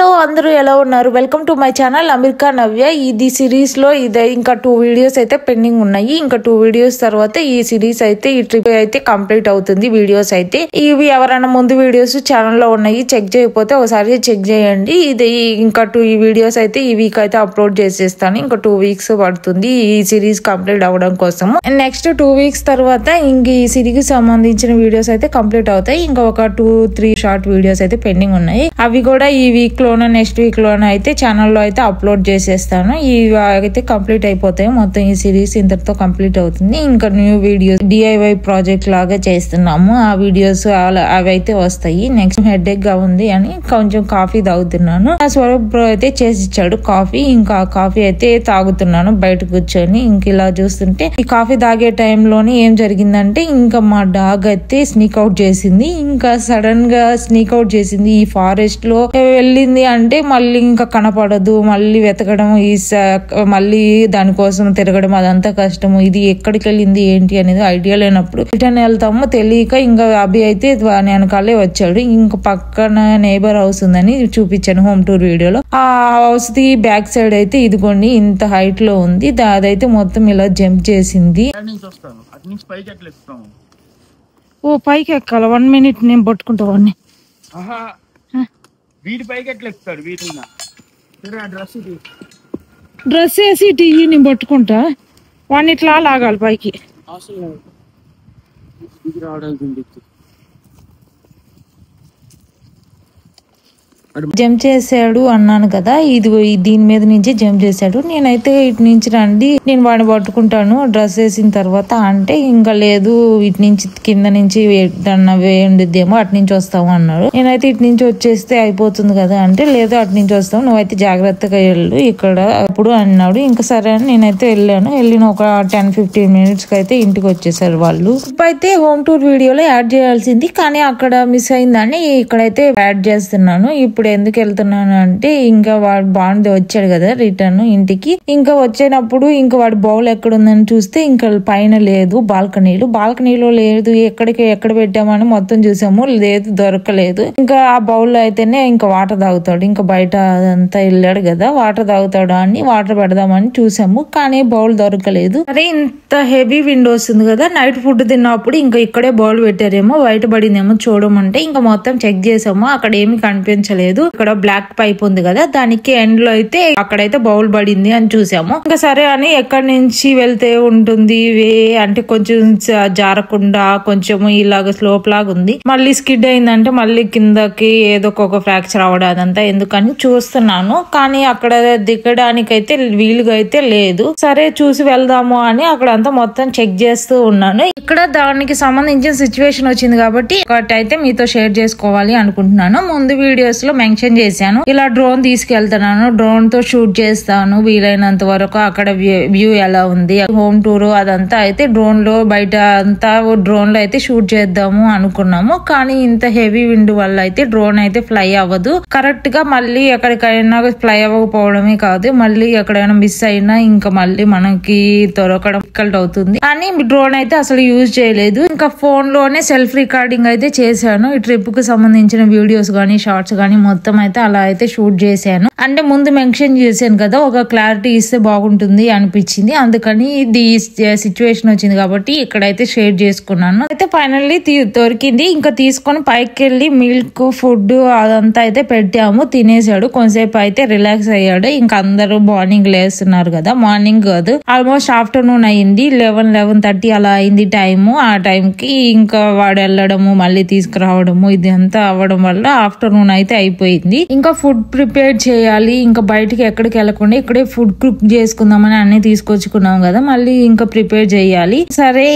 Hello అందరూ ఎలా ఉన్నారు? Welcome to my channel America Navya. ఇది సిరీస్ లో ఇంకా 2 వీడియోస్ అయితే పెండింగ్ ఉన్నాయి. ఇంకా 2 వీడియోస్ తర్వాత ఈ సిరీస్ అయితే ఈ ట్రిప్ అయితే కంప్లీట్ అవుతుంది. వీడియోస్ అయితే ఇవి ఎవరైనా ముందు వీడియోస్ ఛానల్ లో ఉన్నాయి, చెక్ చేయకపోతే ఒకసారి చెక్ చేయండి. ఇది ఇంకా 2 వీడియోస్ అయితే ఈ వీక్ అయితే అప్లోడ్ చేసేస్తాను. ఇంకా 2 వీక్స్ పడుతుంది ఈ సిరీస్ కంప్లీట్ అవ్వడం కోసం. నెక్స్ట్ 2 వీక్స్ తర్వాత ఇంక ఈ సిరీస్ సంబంధించిన వీడియోస్ అయితే కంప్లీట్ అవుతాయి. ఇంకా ఒక 2-3 షార్ట్ వీడియోస్ అయితే పెండింగ్ ఉన్నాయి. అవి కూడా ఈ వీక్ లోనో నెక్స్ట్ వీక్ లోనో అయితే ఛానల్లో అయితే అప్లోడ్ చేసేస్తాను. ఇవి అయితే కంప్లీట్ అయిపోతాయి. మొత్తం ఈ సిరీస్ ఇంతటితో కంప్లీట్ అవుతుంది. ఇంకా న్యూ వీడియోస్ DIY ప్రాజెక్ట్ లాగా చేస్తున్నాము. ఆ వీడియోస్ అవి అయితే వస్తాయి. నెక్స్ట్ హెడేక్ గా ఉంది అని కొంచెం కాఫీ తాగుతున్నాను. స్వరూప్ బ్రో అయితే చేసి ఇచ్చాడు కాఫీ. ఇంకా కాఫీ అయితే తాగుతున్నాను బయట కూర్చొని. ఇంక ఇలా చూస్తుంటే ఈ కాఫీ తాగే టైంలోనే ఏం జరిగిందంటే ఇంకా మా డాగ్ అయితే స్నీక్ అవుట్ చేసింది. ఇంకా సడన్ గా స్నీక్ అవుట్ చేసింది. ఈ ఫారెస్ట్ లో వెళ్ళింది అంటే మళ్ళీ ఇంకా కనపడదు, మళ్ళీ వెతకడం, మళ్ళీ దానికోసం తిరగడం అదంతా కష్టము. ఇది ఎక్కడికి వెళ్ళింది ఏంటి అనేది ఐడియా లేనప్పుడు రిటర్న్ వెళ్తాము. తెలియక ఇంకా అభి అయితే వెనకాలే వచ్చాడు. ఇంకా పక్కన నేబర్ హౌస్ ఉందని చూపించాను హోమ్ టూర్ వీడియోలో. ఆ హౌస్ ది బ్యాక్ సైడ్ అయితే ఇదిగోండి ఇంత హైట్ లో ఉంది. అదైతే మొత్తం ఇలా జంప్ చేసింది. ఓ పైకి ఎక్కాల 1 మినిట్ నేను పట్టుకుంటా వాడిని. వీటి పైకి ఎట్లా ఎక్కుతాడు? వీటి డ్రెస్ వేసి టీవీ నేను పట్టుకుంటా వాడిని ఇట్లా లాగాలి పైకి. జంప్ చేసాడు అన్నాను కదా, ఇది దీని మీద నుంచి జంప్ చేశాడు. నేనైతే ఇటు నుంచి రండి నేను వాడిని పట్టుకుంటాను డ్రెస్ వేసిన తర్వాత అంటే, ఇంకా లేదు ఇటు నుంచి కింద నుంచి వేయండిద్దేమో అటు నుంచి వస్తాము అన్నాడు. నేనైతే ఇటు నుంచి వచ్చేస్తే అయిపోతుంది కదా అంటే, లేదు అటు నుంచి వస్తావు నువ్వైతే జాగ్రత్తగా వెళ్ళు ఇక్కడ అప్పుడు అన్నాడు. ఇంకా సరే అని నేనైతే వెళ్ళాను. వెళ్ళిన ఒక 10-15 మినిట్స్ కి అయితే ఇంటికి వచ్చేసారు వాళ్ళు. ఇప్పుడైతే హోమ్ టూర్ వీడియోలో యాడ్ చేయాల్సింది కానీ అక్కడ మిస్ అయిందని ఇక్కడైతే యాడ్ చేస్తున్నాను. ఇప్పుడు ఎందుకు వెళ్తున్నాను అంటే, ఇంకా వాడు బాగుంది వచ్చాడు కదా రిటర్న్ ఇంటికి. ఇంకా వచ్చేటప్పుడు ఇంకా వాడి బౌల్ ఎక్కడ ఉందని చూస్తే ఇంకా పైన లేదు, బాల్కనీలో లేదు. ఎక్కడ పెట్టామని మొత్తం చూసాము, లేదు దొరకలేదు. ఇంకా ఆ బౌల్ అయితేనే ఇంకా వాటర్ తాగుతాడు. ఇంకా బయట అదంతా వెళ్ళాడు కదా వాటర్ తాగుతాడు అని వాటర్ పెడదామని చూసాము కానీ బౌల్ దొరకలేదు. అరే ఇంత హెవీ విండ్ వస్తుంది కదా, నైట్ ఫుడ్ తిన్నప్పుడు ఇంకా ఇక్కడే బౌల్ పెట్టారేమో బయటపడిందేమో చూడమంటే ఇంకా మొత్తం చెక్ చేసాము, అక్కడ ఏమి కనిపించలేదు. ఇక్కడ బ్లాక్ పైప్ ఉంది కదా దానికి ఎండ్ లో అయితే అక్కడైతే బౌల్ పడింది అని చూసాము. ఇంకా సరే అని ఎక్కడి నుంచి వెళ్తే ఉంటుంది అంటే కొంచెం జారకుండా కొంచెం ఇలాగ స్లోప్ లాగా ఉంది. మళ్ళీ స్కిడ్ అయిందంటే మళ్ళీ కిందకి ఏదో ఒక ఫ్రాక్చర్ అవడం అదంతా ఎందుకని చూస్తున్నాను. కానీ అక్కడ దిగడానికైతే వీలుగా అయితే లేదు. సరే చూసి వెళ్దాము అని అక్కడంతా మొత్తం చెక్ చేస్తూ ఉన్నాను. ఇక్కడ దానికి సంబంధించిన సిచ్యువేషన్ వచ్చింది కాబట్టి ఒకటైతే మీతో షేర్ చేసుకోవాలి అనుకుంటున్నాను. ముందు వీడియోస్ లో మెన్షన్ చేశాను ఇలా డ్రోన్ తీసుకెళ్తున్నాను, డ్రోన్ తో షూట్ చేస్తాను వీలైనంత వరకు. అక్కడ వ్యూ ఎలా ఉంది హోమ్ టూర్ అదంతా అయితే డ్రోన్ లో బయట అంతా డ్రోన్ లో అయితే షూట్ చేద్దాము అనుకున్నాము. కానీ ఇంత హెవీ విండ్ వల్ల అయితే డ్రోన్ అయితే ఫ్లై అవ్వదు కరెక్ట్ గా. మళ్ళీ ఎక్కడికైనా ఫ్లై అవ్వకపోవడమే కాదు, మళ్ళీ ఎక్కడైనా మిస్ అయినా ఇంకా మళ్ళీ మనకి దొరకడం డిఫికల్ట్ అవుతుంది అని డ్రోన్ అయితే అసలు యూజ్ చేయలేదు. ఇంకా ఫోన్ లోనే సెల్ఫ్ రికార్డింగ్ అయితే చేశాను. ఈ ట్రిప్ కు సంబంధించిన వీడియోస్ గానీ షార్ట్స్ గానీ మొత్తం అయితే అలా అయితే షూట్ చేశాను. అంటే ముందు మెన్షన్ చేశాను కదా ఒక క్లారిటీ ఇస్తే బాగుంటుంది అనిపించింది, అందుకని ఇది సిచ్యువేషన్ వచ్చింది కాబట్టి ఇక్కడైతే షేర్ చేసుకున్నాను. అయితే ఫైనల్లీ దొరికింది. ఇంకా తీసుకొని పైకి వెళ్ళి మిల్క్ ఫుడ్ అదంతా అయితే పెట్టాము, తినేసాడు. కొంతసేపు అయితే రిలాక్స్ అయ్యాడు. ఇంకా అందరూ మార్నింగ్ లేస్తున్నారు కదా, మార్నింగ్ కాదు ఆల్మోస్ట్ ఆఫ్టర్నూన్ అయింది. 11-11:30 అలా అయింది టైము. ఆ టైంకి ఇంకా వాడు వెళ్ళడము మళ్ళీ తీసుకురావడము ఇది అంతా అవ్వడం వల్ల ఆఫ్టర్నూన్ అయితే అయిపోయింది. ఇంకా ఫుడ్ ప్రిపేర్ చేయాలి. ఇంకా బయటికి ఎక్కడికి వెళ్ళకుండా ఇక్కడే ఫుడ్ కుక్ చేసుకుందామని అన్ని తీసుకొచ్చుకున్నాం కదా, మళ్ళీ ఇంకా ప్రిపేర్ చేయాలి. సరే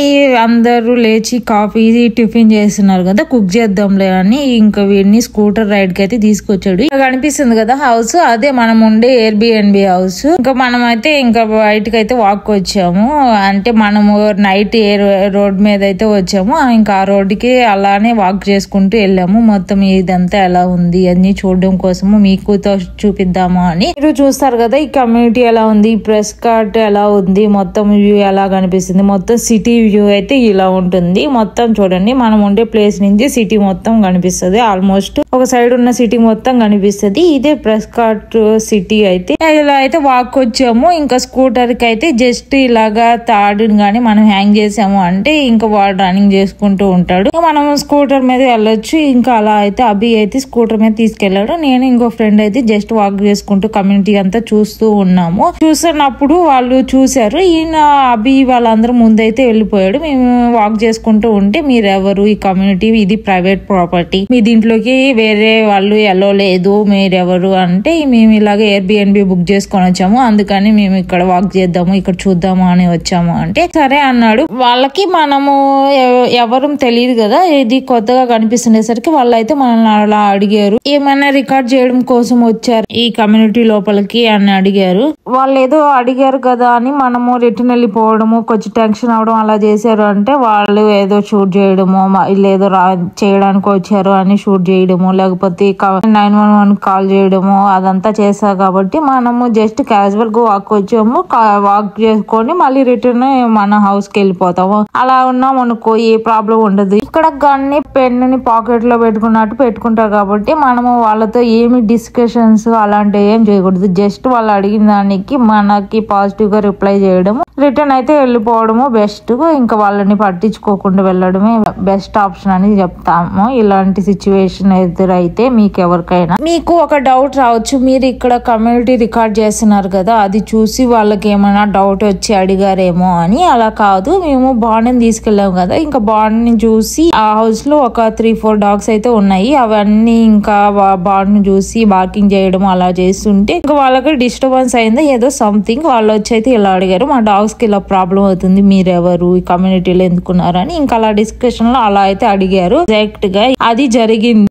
అందరూ లేచి కాఫీ టిఫిన్ చేస్తున్నారు కదా, కుక్ చేద్దాంలే అని ఇంకా వీడిని స్కూటర్ రైడ్ కి అయితే తీసుకొచ్చాడు. కనిపిస్తుంది కదా హౌస్, అదే మనం ఉండే Airbnb హౌస్. ఇంకా మనం అయితే ఇంకా బయటకి అయితే వాక్ వచ్చాము. అంటే మనము నైట్ ఏ రోడ్ మీద అయితే వచ్చాము, ఇంకా ఆ రోడ్డుకి అలానే వాక్ చేసుకుంటూ వెళ్ళాము. మొత్తం ఇదంతా ఎలా ఉంది అని చూడడం కోసము మీకు చూపిద్దాము అని. మీరు చూస్తారు కదా ఈ కమ్యూనిటీ ఎలా ఉంది, ప్రెస్ కార్ట్ ఎలా ఉంది, మొత్తం వ్యూ ఎలా కనిపిస్తుంది. మొత్తం సిటీ వ్యూ అయితే ఇలా ఉంటుంది. మొత్తం చూడండి, మనం ఉండే ప్లేస్ నుంచి సిటీ మొత్తం కనిపిస్తుంది. ఆల్మోస్ట్ ఒక సైడ్ ఉన్న సిటీ మొత్తం కనిపిస్తుంది. ఇదే ప్రెస్ కార్ట్ సిటీ అయితే. ఇలా అయితే వాక్ వచ్చాము. ఇంకా స్కూటర్ కి అయితే జస్ట్ ఇలాగా తాడుని గాని మనం హ్యాంగ్ చేసాము అంటే ఇంకా వాడు రన్నింగ్ చేసుకుంటూ ఉంటాడు. మనం స్కూటర్ మీద వెళ్ళొచ్చు. ఇంకా అలా అయితే అభి అయితే స్కూటర్ మీద తీసుకెళ్లాడు. నేను ఇంకో ఫ్రెండ్ అయితే జస్ట్ వాక్ చేసుకుంటూ కమ్యూనిటీ అంతా చూస్తూ ఉన్నాము. చూస్తున్నప్పుడు వాళ్ళు చూసారు. ఈయన అభి వాళ్ళందరూ ముందైతే వెళ్ళిపోయాడు. మేము వాక్ చేసుకుంటూ ఉంటే మీరెవరు, ఈ కమ్యూనిటీ ఇది ప్రైవేట్ ప్రాపర్టీ, మీ దీంట్లోకి వేరే వాళ్ళు వెళ్ళలేదు, మీరెవరు అంటే మేము ఇలాగే ఎయిర్బిఎన్బి బుక్ చేసుకొని వచ్చాము, అందుకని మేము ఇక్కడ వాక్ చేద్దాము, ఇక్కడ చూద్దాము అని వచ్చాము అంటే సరే అన్నాడు. వాళ్ళకి మనము ఎవరు తెలియదు కదా, ఇది కొత్తగా కనిపిస్తుండేసరికి వాళ్ళైతే మనల్ని అలా అడిగారు, ఏమైనా రికార్డ్ చేయడం కోసం వచ్చారు ఈ కమ్యూనిటీ లోపలికి అని అడిగారు. వాళ్ళు ఏదో అడిగారు కదా అని మనము రిటర్న్ వెళ్ళిపోవడము, కొంచెం టెన్షన్ అవడం అలా చేశారు. అంటే వాళ్ళు ఏదో షూట్ చేయడము, లేదో చేయడానికి వచ్చారు అని షూట్ చేయడము, లేకపోతే 911 కాల్ చేయడము అదంతా చేశారు. కాబట్టి మనము జస్ట్ క్యాజువల్ గా వాక్ వచ్చాము, వాక్ చేసుకొని మళ్ళీ రిటర్న్ మన హౌస్ కి వెళ్ళిపోతాము. అలా ఉన్నాం అనుకో ఏ ప్రాబ్లం ఉండదు. ఇక్కడ గన్ని పెన్నుని పాకెట్ లో పెట్టుకున్నట్టు పెట్టుకుంటారు కాబట్టి మనము వాళ్ళతో ఏమి డిస్కషన్స్ అలాంటివి ఏం చేయకూడదు. జస్ట్ వాళ్ళు అడిగిన దానికి మనకి పాజిటివ్ గా రిప్లై చేయడము, రిటర్న్ అయితే వెళ్ళిపోవడము బెస్ట్. ఇంకా వాళ్ళని పట్టించుకోకుండా వెళ్ళడమే బెస్ట్ ఆప్షన్ అని చెప్తాము. ఇలాంటి సిచ్యువేషన్ ఎదురైతే మీకు ఎవరికైనా మీకు ఒక డౌట్ రావచ్చు, మీరు ఇక్కడ కమ్యూనిటీ రికార్డ్ చేస్తున్నారు కదా, అది చూసి వాళ్ళకి ఏమైనా డౌట్ వచ్చి అడిగారేమో అని. అలా కాదు, మేము బాండ్ని తీసుకెళ్ళాము కదా, ఇంకా బాండ్ని చూసి ఆ హౌస్ లో ఒక 3-4 డాగ్స్ అయితే ఉన్నాయి. అవన్నీ ఇంకా బాండ్ని చూసి బార్కింగ్ చేయడం అలా చేస్తుంటే ఇంకా వాళ్ళకి డిస్టర్బెన్స్ అయింది ఏదో సంథింగ్. వాళ్ళు వచ్చి అయితే ఇలా అడిగారు, మా డాగ్స్ కి ఇలా ప్రాబ్లం అవుతుంది, మీరెవరు, ఈ కమ్యూనిటీలో ఎందుకున్నారు అని. ఇంకా అలా డిస్కషన్ లో అలా అయితే అడిగారు. ఎగ్జాక్ట్ గా అది జరిగింది.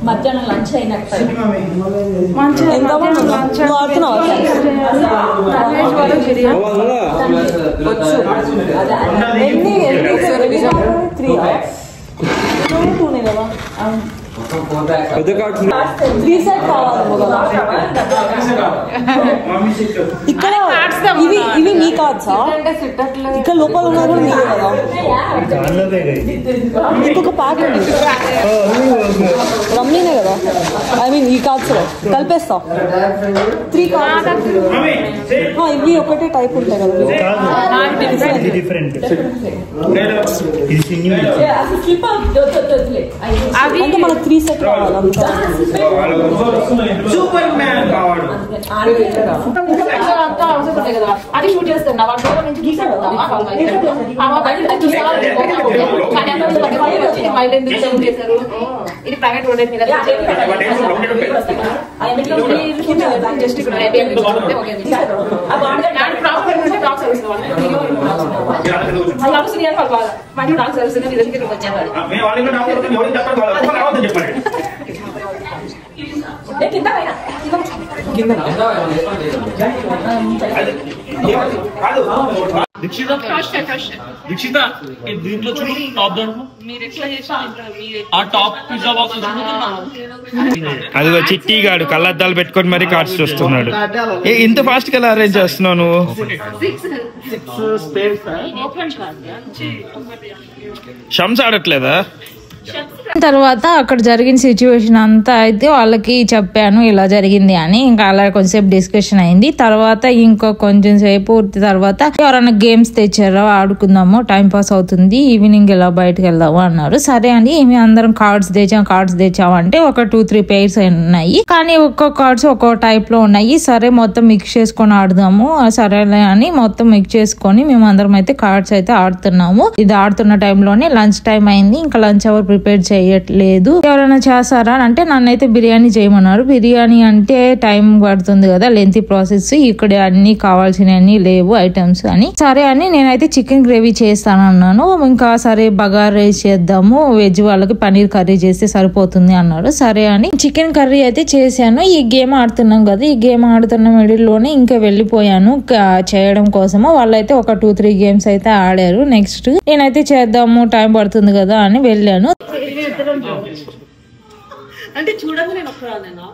మధ్యాహ్నం లంచ్ అయినట్టు ఇక్కడ ఇవి మీ కార్డ్సా? ఇక్కడ లోపల ఉన్నారు కూడా మీరే కదా. ఇంకొక ప్యాక్ ఉంది రమ్మీనే కదా, ఐ మీన్ ఈ కార్డ్స్ లో కలిపేస్తా 3 కార్డ్స్. ఇవి ఒకటే టైప్ ఉంటాయి కదా, అంటే మనకు 3 సెట్ కావాలి. సూపర్ మ్యాన్ కావాలి అది షూట్ చేస్తున్నా ఇది ప్రైవేట్ రోడ్ మీద దీక్షిత దీంట్లో చూడు టాప్ ఆ టాప్ పిజ్జా బాక్స్ అదిగో చిట్టి గాడు కళ్ళద్దాలు పెట్టుకొని మరి కార్డ్స్ చూస్తున్నాడు. ఇంత ఫాస్ట్ గా ఎలా అరేంజ్ చేస్తున్నావు నువ్వు? షమ్స్ ఆడట్లేదా? తర్వాత అక్కడ జరిగిన సిచ్యువేషన్ అంతా అయితే వాళ్ళకి చెప్పాను ఇలా జరిగింది అని. ఇంకా అలా కొంచెంసేపు డిస్కషన్ అయింది. తర్వాత ఇంకో కొంచెం సేపు తర్వాత ఎవరైనా గేమ్స్ తెచ్చారో ఆడుకుందాము, టైం పాస్ అవుతుంది, ఈవినింగ్ ఇలా బయటకు వెళ్దాము అన్నారు. సరే అండి, మేము అందరం కార్డ్స్ తెచ్చాము అంటే ఒక 2-3 పేర్స్ ఉన్నాయి, కానీ ఒక్కో కార్డ్స్ ఒక్కో టైప్ లో ఉన్నాయి. సరే మొత్తం మిక్స్ చేసుకొని ఆడదాము, సరేలే అని మొత్తం మిక్స్ చేసుకొని మేము అందరం అయితే కార్డ్స్ అయితే ఆడుతున్నాము. ఇది ఆడుతున్న టైంలోనే లంచ్ టైం అయింది. ఇంకా లంచ్ అవర్ ప్రిపేర్ చేయట్లేదు. ఎవరైనా ఎవరైనా చేస్తారా అంటే నన్నైతే బిర్యానీ చేయమన్నారు. బిర్యానీ అంటే టైం పడుతుంది కదా, లెంతీ ప్రాసెస్, ఇక్కడ అన్ని కావాల్సినవన్నీ లేవు ఐటమ్స్ అని. సరే అని నేనైతే చికెన్ గ్రేవీ చేస్తాను అన్నాను. ఇంకా సరే బగారా రైస్ చేద్దాము, వెజ్ వాళ్ళకి పన్నీర్ కర్రీ చేస్తే సరిపోతుంది అన్నాడు. సరే అని చికెన్ కర్రీ అయితే చేశాను. ఈ గేమ్ ఆడుతున్నాం కదా, ఈ గేమ్ ఆడుతున్న మిడిల్లోనే ఇంకా వెళ్ళిపోయాను చేయడం కోసము. వాళ్ళైతే ఒక 2-3 గేమ్స్ అయితే ఆడారు. నెక్స్ట్ నేనైతే చేద్దాము టైం పడుతుంది కదా అని వెళ్ళాను. అంటే చూడండి నేను ఒక్కరాలేనా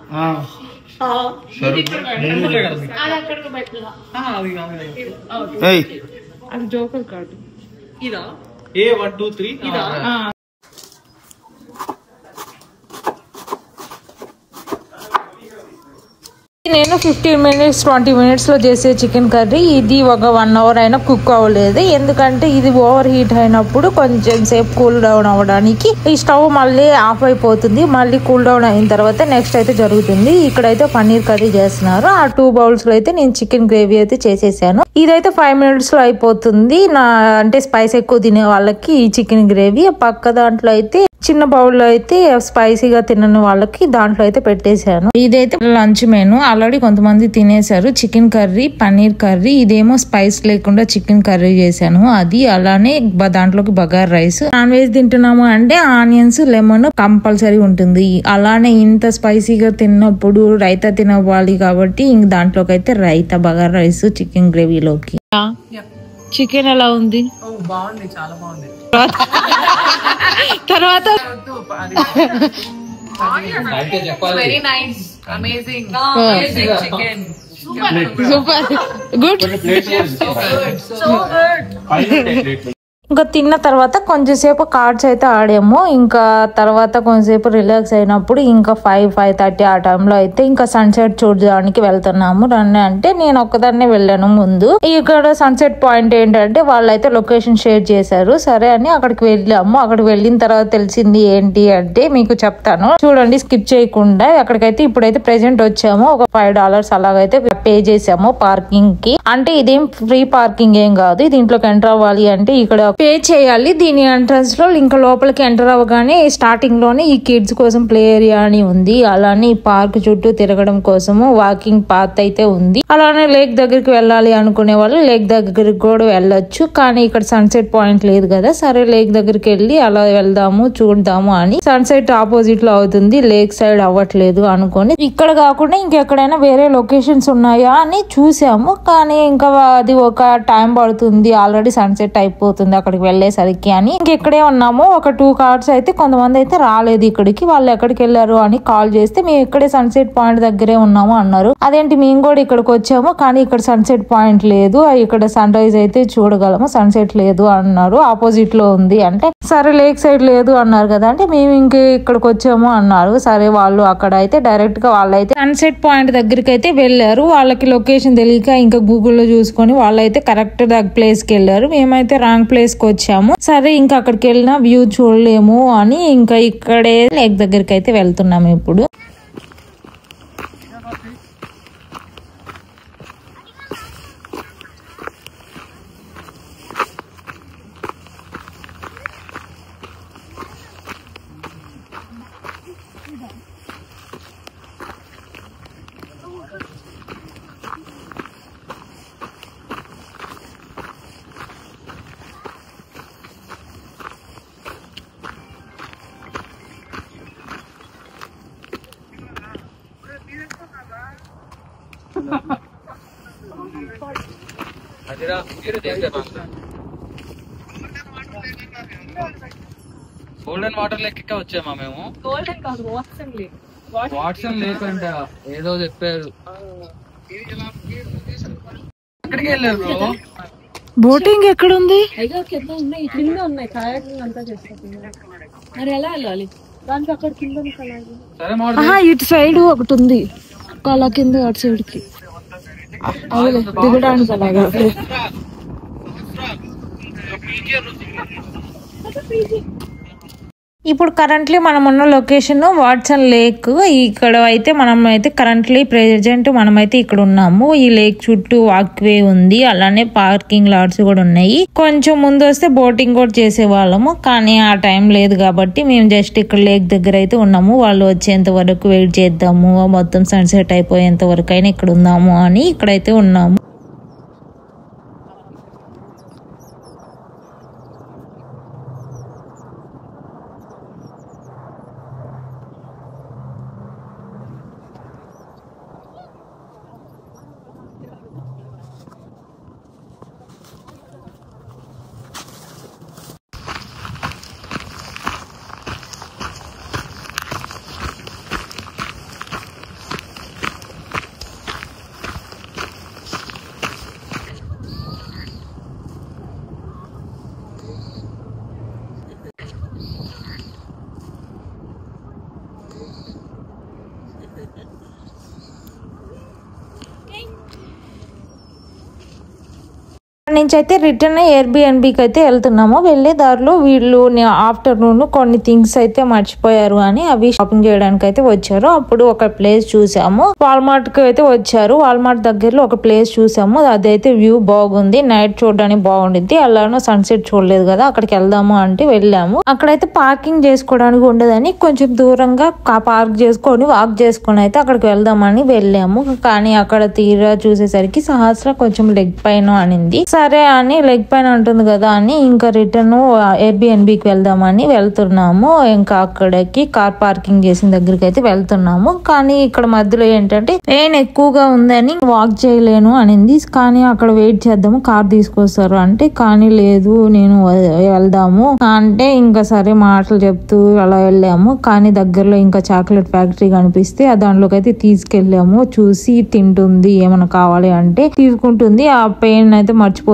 అది జోకర్ కార్డు ఇదా A 1 2 3 ఇదా నేను 15 minutes 20 minutes లో చేసే చికెన్ కర్రీ ఇది ఒక 1 hour అయినా కుక్ అవ్వలేదు. ఎందుకంటే ఇది ఓవర్ హీట్ అయినప్పుడు కొంచెం సేపు కూల్ డౌన్ అవ్వడానికి ఈ స్టవ్ మళ్ళీ ఆఫ్ అయిపోతుంది. మళ్ళీ కూల్ డౌన్ అయిన తర్వాత నెక్స్ట్ అయితే జరుగుతుంది. ఇక్కడైతే పన్నీర్ కర్రీ చేస్తున్నారు. ఆ 2 bowls లో అయితే నేను చికెన్ గ్రేవీ అయితే చేసేసాను. ఇదైతే 5 minutes లో అయిపోతుంది. అంటే స్పైస్ ఎక్కువ తినే వాళ్ళకి ఈ చికెన్ గ్రేవీ. పక్క దాంట్లో అయితే చిన్న బౌల్లో అయితే స్పైసీగా తినని వాళ్ళకి దాంట్లో అయితే పెట్టేశాను. ఇదైతే లంచ్ మెనూ. ఆల్రెడీ కొంతమంది తినేశారు. చికెన్ కర్రీ, పన్నీర్ కర్రీ, ఇదేమో స్పైస్ లేకుండా చికెన్ కర్రీ చేశాను. అది అలానే దాంట్లోకి బగారా రైస్. నాన్ వెజ్ తింటున్నాము అంటే ఆనియన్స్, లెమన్ కంపల్సరీ ఉంటుంది. అలానే ఇంత స్పైసీగా తిన్నప్పుడు రైతా తినవాలి కాబట్టి ఇంక దాంట్లోకి అయితే రైతా, బగారా రైస్ చికెన్ గ్రేవీలోకి. చికెన్ ఎలా ఉంది? బాగుంది, చాలా బాగుంది. తర్వాత very nice, amazing chicken, super good. So good. ఇంకా తిన్న తర్వాత కొంచెంసేపు కార్డ్స్ అయితే ఆడాము. ఇంకా తర్వాత కొంచెంసేపు రిలాక్స్ అయినప్పుడు ఇంకా 5-5:30 ఆ టైంలో అయితే ఇంకా సన్సెట్ చూడడానికి వెళ్తున్నాము. రండి అంటే నేను ఒక్కదాన్నే వెళ్ళాను ముందు. ఇక్కడ సన్సెట్ పాయింట్ ఏంటంటే వాళ్ళైతే లొకేషన్ షేర్ చేశారు. సరే అని అక్కడికి వెళ్ళాము. అక్కడికి వెళ్ళిన తర్వాత తెలిసింది ఏంటి అంటే మీకు చెప్తాను, చూడండి స్కిప్ చేయకుండా. అక్కడికైతే ఇప్పుడైతే ప్రెజెంట్ వచ్చాము. ఒక $5 అలాగైతే పే చేసాము పార్కింగ్ కి. అంటే ఇదేం ఫ్రీ పార్కింగ్ ఏం కాదు. దీంట్లోకి ఎంటర్ అవ్వాలి అంటే ఇక్కడ పే చేయాలి. దీని ఎంట్రన్స్ లో ఇంకా లోపలికి ఎంటర్ అవ్వగానే స్టార్టింగ్ లోనే ఈ కిడ్స్ కోసం ప్లే ఏరియా అని ఉంది. అలానే ఈ పార్క్ చుట్టూ తిరగడం కోసము వాకింగ్ పాత్ అయితే ఉంది. అలానే లేక్ దగ్గరికి వెళ్ళాలి అనుకునే వాళ్ళు లేక్ దగ్గరికి కూడా వెళ్ళొచ్చు. కానీ ఇక్కడ సన్సెట్ పాయింట్ లేదు కదా, సరే లేక్ దగ్గరికి వెళ్ళి అలా వెళ్దాము చూద్దాము అని. సన్సెట్ ఆపోజిట్ లో అవుతుంది, లేక్ సైడ్ అవ్వట్లేదు అనుకొని ఇక్కడ కాకుండా ఇంకెక్కడైనా వేరే లొకేషన్స్ ఉన్నాయా అని చూసాము. కానీ ఇంకా అది ఒక టైం పడుతుంది, ఆల్రెడీ సన్సెట్ అయిపోతుంది అక్కడికి వెళ్ళేసరికి అని ఇంకెక్కడే ఉన్నాము. ఒక 2 కార్స్ అయితే కొంతమంది అయితే రాలేదు ఇక్కడికి. వాళ్ళు ఎక్కడికి వెళ్ళారు అని కాల్ చేస్తే మేము ఇక్కడే సన్సెట్ పాయింట్ దగ్గరే ఉన్నాము అన్నారు. అదేంటి మేము కూడా ఇక్కడికి వచ్చాము కానీ ఇక్కడ సన్సెట్ పాయింట్ లేదు, ఇక్కడ సన్ రైజ్ అయితే చూడగలము, సన్సెట్ లేదు అన్నారు. ఆపోజిట్ లో ఉంది అంటే సరే లేక్ సైడ్ లేదు అన్నారు కదా అంటే మేము ఇంక ఇక్కడికి వచ్చాము అన్నారు. సరే వాళ్ళు అక్కడ అయితే డైరెక్ట్ గా వాళ్ళైతే సన్సెట్ పాయింట్ దగ్గరికి అయితే వెళ్ళారు. వాళ్ళకి లొకేషన్ తెలియక ఇంకా గూగుల్లో చూసుకొని వాళ్ళైతే కరెక్ట్ ప్లేస్ కి వెళ్ళారు. మేమైతే రాంగ్ ప్లేస్ కి వచ్చాము. సరే ఇంకా అక్కడికి వెళ్ళినా వ్యూ చూడలేము అని ఇంకా ఇక్కడే లేక్ దగ్గరికి అయితే వెళ్తున్నాము ఇప్పుడు. గోల్డెన్ వాటర్ లెక్క వచ్చామా మేము? గోల్డెన్ కాదు, వాట్సన్ లేక్. వాట్సన్ లేక్ అంట ఏదో చెప్పారు. ఎక్కడికి వెళ్ళారు? బోటింగ్ ఎక్కడ ఉంది? కింద ఉన్నాయి, కింద ఉన్నాయి, కయాకింగ్ అంతా చేస్తారు. మరి ఎలా వెళ్ళాలి? దానికి అక్కడ కింద సరే ఇటు సైడ్ ఒకటి ఉంది, అలా కింద అటు సైడ్ కి దిగడానికి అలాగా. ఇప్పుడు కరెంట్లీ మనం ఉన్న లొకేషన్ వాట్సన్ లేక్. ఇక్కడ అయితే మనం అయితే కరెంట్లీ ప్రెజెంట్ మనమైతే ఇక్కడ ఉన్నాము. ఈ లేక్ చుట్టూ వాక్వే ఉంది, అలానే పార్కింగ్ లాట్స్ కూడా ఉన్నాయి. కొంచెం ముందు వస్తే బోటింగ్ కూడా చేసే వాళ్ళము, కానీ ఆ టైం లేదు కాబట్టి మేము జస్ట్ ఇక్కడ లేక్ దగ్గర అయితే ఉన్నాము. వాళ్ళు వచ్చేంత వరకు వెయిట్ చేద్దాము, మొత్తం సన్సెట్ అయిపోయేంత వరకు అయినా ఇక్కడ ఉందాము అని ఇక్కడైతే ఉన్నాము. నుంచి అయితే రిటర్న్ ఎయిర్బిఎన్బికి అయితే వెళ్తున్నాము. వెళ్లే దారిలో వీళ్ళు ఆఫ్టర్నూన్ కొన్ని థింగ్స్ అయితే మర్చిపోయారు అని అవి షాపింగ్ చేయడానికి అయితే వచ్చారు. అప్పుడు ఒక ప్లేస్ చూసాము, వాల్మార్ట్ కి అయితే వచ్చారు. వాల్మార్ట్ దగ్గరలో ఒక ప్లేస్ చూసాము, అదైతే వ్యూ బాగుంది, నైట్ చూడడానికి బాగుండిద్ది. అలానే సన్సెట్ చూడలేదు కదా, అక్కడికి వెళ్దాము అంటే వెళ్ళాము. అక్కడైతే పార్కింగ్ చేసుకోవడానికి ఉండదని కొంచెం దూరంగా పార్క్ చేసుకొని వాక్ చేసుకొని అయితే అక్కడికి వెళ్దామని వెళ్ళాము. కానీ అక్కడ తీరా చూసేసరికి సహస్ర కొంచెం లెగ్ పైన అనింది. సరే అని లెగ్ పైన ఉంటుంది కదా అని ఇంకా రిటర్న్ ఎయిర్బిఎన్బికి వెళ్దామని వెళ్తున్నాము. ఇంకా అక్కడికి కార్ పార్కింగ్ చేసిన దగ్గరికి అయితే వెళ్తున్నాము. కానీ ఇక్కడ మధ్యలో ఏంటంటే పెయిన్ ఎక్కువగా ఉందని వాక్ చేయలేను అనింది. కానీ అక్కడ వెయిట్ చేద్దాము, కార్ తీసుకొస్తారు అంటే, కానీ లేదు నేను వెళ్దాము అంటే ఇంకా సరే మాటలు చెప్తూ అలా వెళ్ళాము. కానీ దగ్గరలో ఇంకా చాక్లెట్ ఫ్యాక్టరీ కనిపిస్తే దాంట్లోకి అయితే తీసుకెళ్ళాము. చూసి తింటుంది, ఏమైనా కావాలి అంటే తీసుకుంటుంది. ఆ పెయిన్ అయితే మర్చిపోతుంది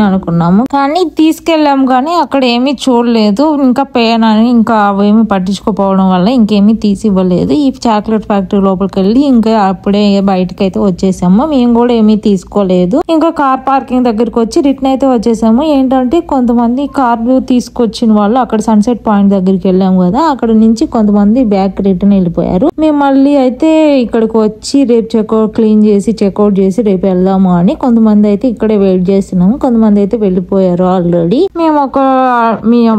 అనుకున్నాము. కానీ తీసుకెళ్ళాము, కానీ అక్కడ ఏమీ చూడలేదు. ఇంకా పెయిన్ అని ఇంకా అవేమి పట్టించుకోపోవడం వల్ల ఇంకేమీ తీసి ఇవ్వలేదు. ఈ చాక్లెట్ ఫ్యాక్టరీ లోపలికి వెళ్ళి ఇంకా అప్పుడే బయటకు అయితే వచ్చేసాము. మేము కూడా ఏమీ తీసుకోలేదు. ఇంకా కార్ పార్కింగ్ దగ్గరికి వచ్చి రిటర్న్ అయితే వచ్చేసాము. ఏంటంటే కొంతమంది కార్లు తీసుకొచ్చిన వాళ్ళు అక్కడ సన్సెట్ పాయింట్ దగ్గరికి వెళ్ళాము కదా, అక్కడ నుంచి కొంతమంది బ్యాక్ రిటర్న్ వెళ్ళిపోయారు. మేము మళ్ళీ అయితే ఇక్కడికి వచ్చి రేపు చెక్అవుట్ క్లీన్ చేసి చెక్అవుట్ చేసి రేపు వెళ్దాము అని కొంతమంది అయితే ఇక్కడే వెయిట్ చేస్తున్నాము. కొంతమంది అయితే వెళ్ళిపోయారు ఆల్రెడీ. మేము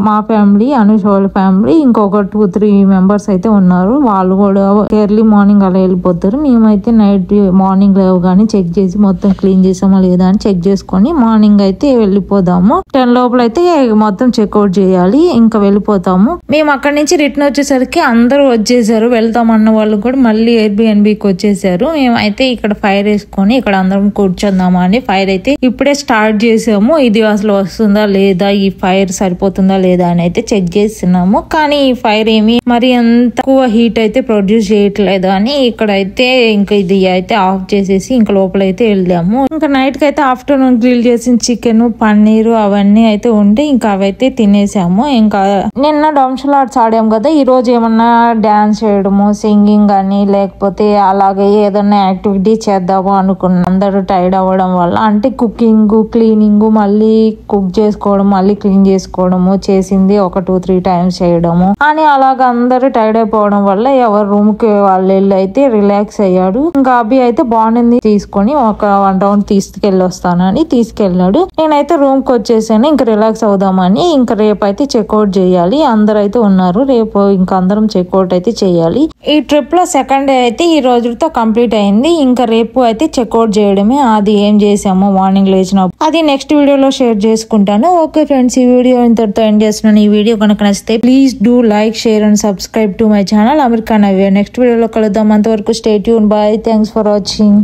మా ఫ్యామిలీ, అనుష్ వాళ్ళ ఫ్యామిలీ, ఇంకొక 2-3 మెంబర్స్ అయితే ఉన్నారు. వాళ్ళు కూడా ఎర్లీ మార్నింగ్ అలా వెళ్ళిపోతారు. మేమైతే నైట్ మార్నింగ్ లేవగానే చెక్ చేసి మొత్తం క్లీన్ చేసామా లేదా అని చెక్ చేసుకొని మార్నింగ్ అయితే వెళ్ళిపోదాము. 10 లోపల అయితే మొత్తం చెక్అవుట్ చేయాలి, ఇంకా వెళ్ళిపోతాము. మేము అక్కడి నుంచి రిటర్న్ వచ్చేసరికి అందరూ వచ్చేసారు. వెళ్తామన్న వాళ్ళు కూడా మళ్ళీ ఎయిర్బిఎన్బికి వచ్చేసారు. మేమైతే ఇక్కడ ఫైర్ వేసుకొని ఇక్కడ అందరం కూర్చుందామా అని ఫైర్ అయితే ఇప్పుడే స్టార్ట్ చేసాము. ఇది అసలు వస్తుందా లేదా, ఈ ఫైర్ సరిపోతుందా లేదా అని అయితే చెక్ చేస్తున్నాము. కానీ ఈ ఫైర్ ఏమి మరి అంత ఎక్కువ హీట్ అయితే ప్రొడ్యూస్ చేయట్లేదు అని ఇక్కడైతే ఇంకా ఇది అయితే ఆఫ్ చేసేసి ఇంకా లోపలైతే వెళ్ళాము. ఇంకా నైట్ కి అయితే ఆఫ్టర్నూన్ గ్రిల్ చేసిన చికెన్, పన్నీరు అవన్నీ అయితే ఉంటే ఇంకా అవైతే తినేసాము. ఇంకా నిన్న డంషల్ ఆర్ట్స్ ఆడాము కదా, ఈ రోజు ఏమన్నా డాన్స్ చేయడము, సింగింగ్ అని లేకపోతే అలాగే ఏదన్నా యాక్టివిటీ చేద్దాము అనుకున్నాం. అందరూ టైర్డ్ అవ్వడం వల్ల, అంటే కుకింగ్, క్లీనింగ్, మళ్ళీ కుక్ చేసుకోవడం, మళ్ళీ క్లీన్ చేసుకోవడము, చేసింది ఒక 2-3 టైమ్స్ చేయడము అని అలాగ అందరూ టైర్డ్ అయిపోవడం వల్ల ఎవరి రూమ్ కి వాళ్ళు వెళ్ళి అయితే రిలాక్స్ అయ్యాడు. ఇంకా అభి అయితే బాగుంది తీసుకొని ఒక 1 రౌండ్ తీసుకెళ్ళి వస్తానని తీసుకెళ్ళాడు. నేనైతే రూమ్ కి వచ్చేసాను, ఇంకా రిలాక్స్ అవుదామని. ఇంకా రేపు అయితే చెక్అవుట్ చేయాలి, అందరూ అయితే ఉన్నారు. రేపు ఇంకా అందరం చెక్అవుట్ అయితే చేయాలి. ఈ ట్రిప్ లో సెకండ్ డే అయితే ఈ రోజుతో కంప్లీట్ అయింది. ఇంకా రేపు అయితే చెక్అవుట్ చేయడమే. అది ఏం చేసామో మార్నింగ్ లేచిన అది నెక్స్ట్ వీడియోలో షేర్ చేసుకుంటాను. ఓకే ఫ్రెండ్స్, ఈ వీడియో ఇంతటితో ఎండ్ చేస్తున్నాను. ఈ వీడియో కనుక నచ్చితే please do like, share and subscribe to my channel America Navya. Next వీడియోలో కలుద్దాం. అంతవరకు stay tune. Bye. Thanks for watching.